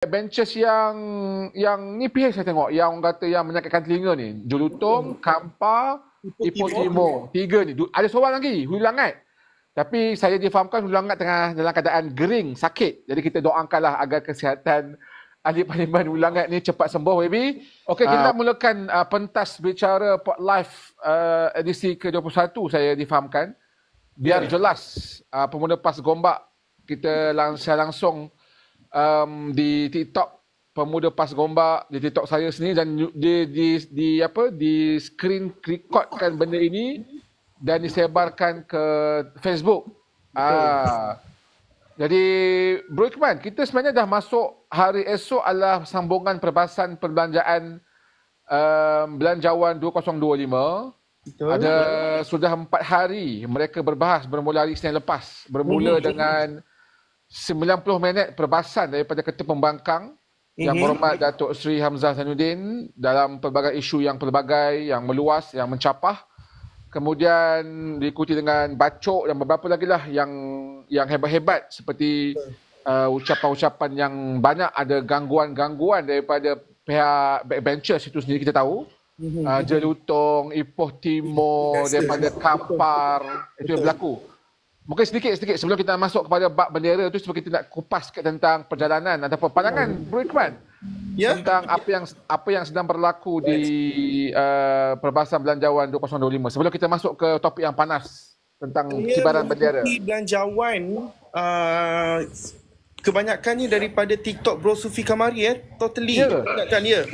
benches yang ni PH saya tengok yang orang kata yang menyakitkan telinga ni. Julutong, Kampar, Ipoh Timur. Tiga ni. Ada seorang lagi, Hulu Langat. Tapi saya difahamkan Hulu Langat tengah dalam keadaan gering, sakit. Jadi kita doakanlah agar kesihatan ahli parlimen Hulu Langat ni cepat sembuh, baby. Okey, kita mulakan pentas bicara Pod Live edisi ke-21 saya difahamkan. Biar jelas pemuda PAS Gombak kita langsung di TikTok pemuda PAS Gombak, di TikTok saya sendiri, dan di screen recordkan benda ini dan disebarkan ke Facebook. Jadi Bro Iqman, kita sebenarnya dah masuk hari esok adalah sambungan perbahasan perbelanjaan Belanjawan 2025. Betul. Sudah 4 hari mereka berbahas bermula hari Isnin lepas. Bermula dengan 90 minit perbahasan daripada Ketua Pembangkang Yang Berhormat Datuk Seri Hamzah Zainuddin dalam pelbagai isu yang pelbagai, yang meluas, yang mencapah. Kemudian diikuti dengan bacok dan beberapa lagi lah yang hebat-hebat seperti ucapan-ucapan yang banyak ada gangguan-gangguan daripada pihak backbenchers itu sendiri kita tahu. Jelutong, Ipoh Timur, daripada Kampar, itu yang berlaku. Mungkin sedikit sebelum kita masuk kepada bab bendera tu, sebab kita nak kupas sikit tentang perjalanan ataupun pandangan Bro Iqman tentang apa yang sedang berlaku di perbahasan Belanjawan 2025. Sebelum kita masuk ke topik yang panas tentang kibaran bendera. Belanjawan kebanyakannya daripada TikTok Bro Sufi Kamari totally kebanyakan dia.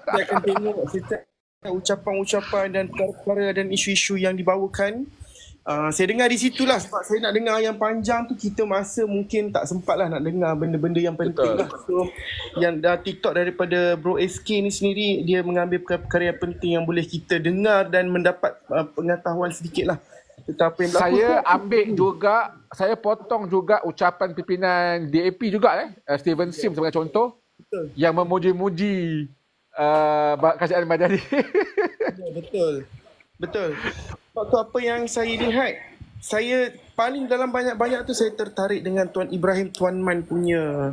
Saya akan tengok setiap ucapan-ucapan dan perkara dan isu-isu yang dibawakan. Saya dengar di situlah, sebab saya nak dengar yang panjang tu kita masa mungkin tak sempat lah nak dengar benda-benda yang penting lah. So yang TikTok daripada Bro SK ni sendiri, dia mengambil perkara-perkara yang penting yang boleh kita dengar dan mendapat pengetahuan sedikit lah. Tetapi saya ambil juga, saya potong juga ucapan pimpinan DAP juga Steven Sim sebagai contoh. Betul. Yang memuji-muji kerajaan Madani. Betul. Waktu apa yang saya lihat, saya paling dalam banyak-banyak tu saya tertarik dengan Tuan Ibrahim Tuan Man punya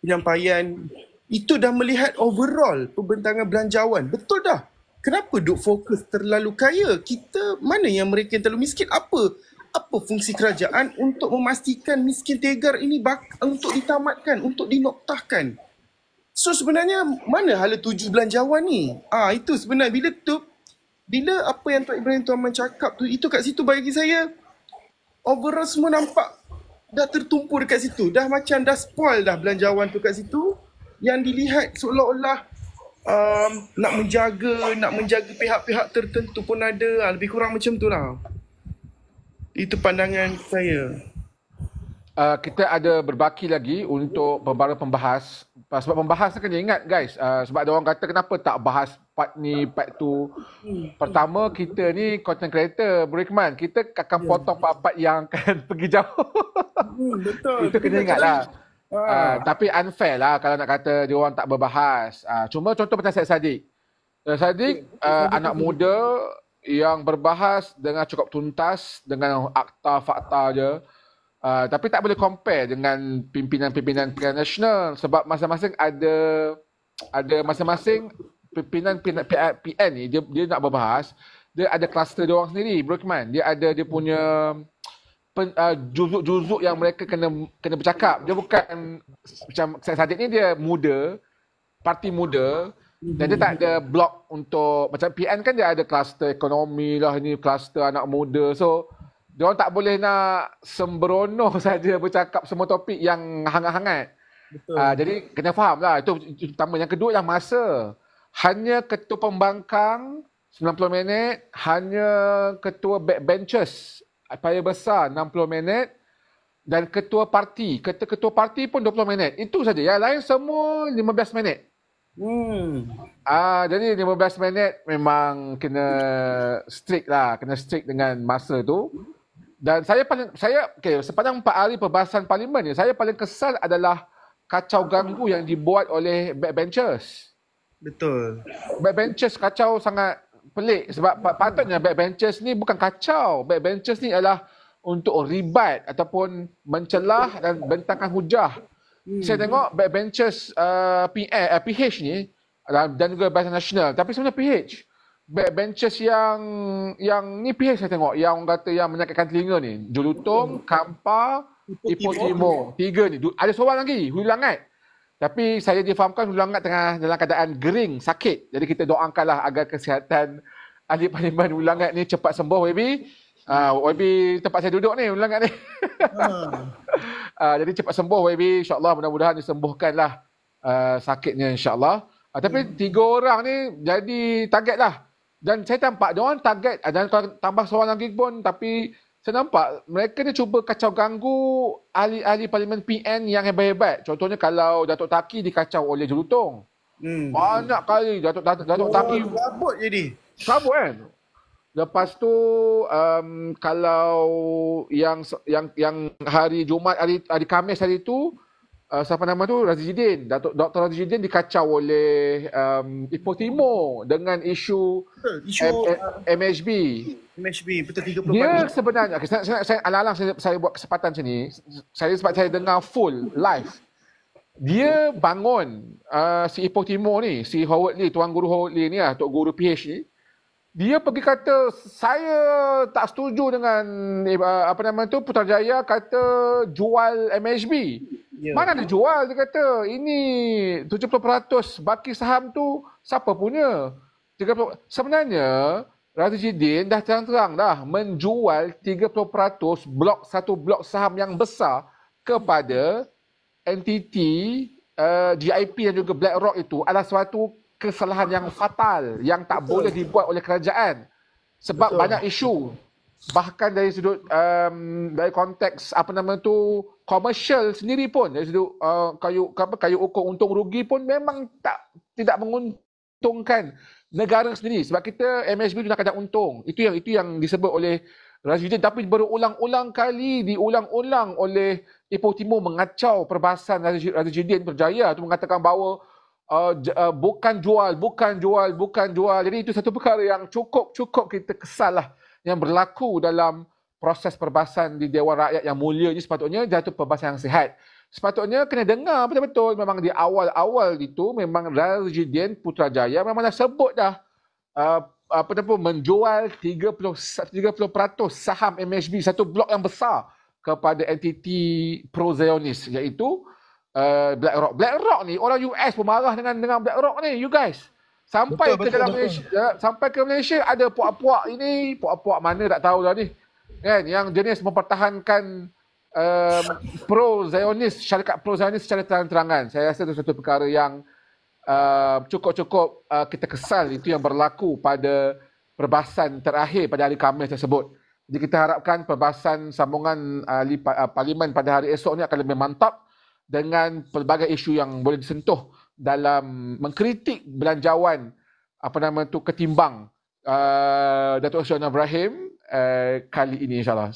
penyampaian. Itu dah melihat overall pembentangan belanjawan. Betul dah. Kenapa duk fokus terlalu kaya? Kita, mana yang mereka yang terlalu miskin? Apa fungsi kerajaan untuk memastikan miskin tegar ini untuk ditamatkan, untuk dinoktahkan? So sebenarnya mana hala tuju belanjawan ni? Itu sebenarnya bila apa yang Tuan Ibrahim Tuan Man cakap tu, itu kat situ bagi saya overall semua nampak dah tertumpul dekat situ. Dah macam dah spoil dah belanjawan tu kat situ. Yang dilihat seolah-olah nak menjaga pihak-pihak tertentu pun ada. Lebih kurang macam tu lah. Itu pandangan saya. Kita ada berbaki lagi untuk pelbagai pembahas. Sebab pembahas kena ingat guys, sebab ada orang kata kenapa tak bahas part ni, part tu. Pertama, kita ni content creator, Bro Iqman. Kita akan potong part-part yang akan pergi jauh. Betul. Itu kena ingat lah. Tapi unfair lah kalau nak kata dia orang tak berbahas. Cuma contoh macam Syed Saddiq. Saddiq anak muda yang berbahas dengan cukup tuntas, dengan akta fakta je. Tapi tak boleh compare dengan pimpinan-pimpinan nasional, sebab masing-masing ada masing-masing pimpinan PN ni dia nak berbahas, dia ada kluster dia orang sendiri, Bro Iqman. Dia ada dia punya juzuk-juzuk yang mereka kena bercakap. Dia bukan macam saya Saddiq ni, dia muda, parti muda, dan dia tak ada blok untuk macam PN kan, dia ada kluster ekonomi lah, ini kluster anak muda. So dia orang tak boleh nak sembrono saja bercakap semua topik yang hangat-hangat. Jadi kena faham lah. Itu pertama. Yang kedua yang masa. Hanya ketua pembangkang 90 minit. Hanya ketua backbenchers paya besar 60 minit. Dan ketua parti. Ketua parti pun 20 minit. Itu saja. Yang lain semua 15 minit. Jadi 15 minit memang kena strict lah. Kena strict dengan masa tu. Dan sepanjang 4 hari perbahasan parlimen ni, saya paling kesal adalah kacau ganggu yang dibuat oleh backbenchers. Betul. Backbenchers kacau sangat pelik, sebab patutnya backbenchers ni bukan kacau. Backbenchers ni adalah untuk ribat ataupun mencelah dan bentangkan hujah Saya tengok backbenchers PH ni dan juga Barisan Nasional, tapi sebenarnya PH backbenchers yang ni PH saya tengok yang orang kata yang menyakitkan telinga ni, Julutong, Kampa, Ipoh Timur. 3 ni. Ada seorang lagi, Hulu Langat. Tapi saya difahamkan Hulu Langat tengah dalam keadaan gering, sakit. Jadi kita doakanlah agar kesihatan ahli parlimen Hulu Langat ni cepat sembuh, YB. YB tempat saya duduk ni, Hulu Langat ni. Jadi cepat sembuh YB, insyaAllah, mudah-mudahan disembuhkanlah sakitnya, insyaAllah. Tapi 3 orang ni jadi target lah. Dan saya nampak dia orang target, dan kalau tambah seorang lagi pun, tapi saya nampak mereka ni cuba kacau ganggu ahli-ahli parlimen PN yang hebat-hebat. Contohnya kalau Datuk Taki dikacau oleh Jelutong. Banyak kali Datuk Taki Rabut jadi. sabut kan. Lepas tu kalau yang hari Jumaat, hari Khamis hari tu, siapa nama tu, Razidin, Dr. Razidin dikacau oleh Ipoh Timur dengan isu MHB. Betul 30 Dia sebenarnya, saya alang-alang saya buat kesempatan sini, sebab saya dengar full live. Dia bangun si Ipoh Timur ni, si Howard Lee, Tuan Guru Howard Lee ni lah, Tok Guru PH ni. Dia pergi kata, saya tak setuju dengan Putrajaya kata jual MHB. Mana ada jual, dia kata. Ini 70% baki saham tu siapa punya? 30%. Sebenarnya Razidin dah terang-terang dah menjual 30% satu blok saham yang besar kepada entiti GIP dan juga BlackRock. Itu adalah suatu kesalahan yang fatal yang tak boleh dibuat oleh kerajaan sebab banyak isu, bahkan dari sudut dari konteks komersial sendiri pun, dari sudut kayu ukur untung rugi pun memang tidak menguntungkan negara sendiri, sebab kita MHB tu nak ada untung. Itu yang disebut oleh Razidin, tapi berulang-ulang kali diulang-ulang oleh Ipoh Timur mengacau perbahasan Razidin Berjaya tu, mengatakan bahawa bukan jual. Jadi itu satu perkara yang cukup kita kesal lah yang berlaku dalam proses perbahasan di Dewan Rakyat yang mulia ni. Sepatutnya jatuh perbahasan yang sihat. Sepatutnya kena dengar betul-betul. Memang di awal-awal itu memang Razidin Putrajaya memang dah sebut dah menjual 30% saham MHB, satu blok yang besar, kepada entiti pro-Zionis, iaitu BlackRock. BlackRock ni orang US pun marah dengan BlackRock ni, you guys. Sampai ke Malaysia ada puak-puak ini, puak-puak mana tak tahu lah ni. Kan, yang jenis mempertahankan pro-Zionis, syarikat pro-Zionis secara terang-terangan. Saya rasa itu satu perkara yang cukup kita kesal, itu yang berlaku pada perbahasan terakhir pada hari Khamis tersebut. Jadi kita harapkan perbahasan sambungan parlimen pada hari esok ni akan lebih mantap dengan pelbagai isu yang boleh disentuh dalam mengkritik belanjawan ketimbang Datuk Seri Ibrahim kali ini, insyaAllah.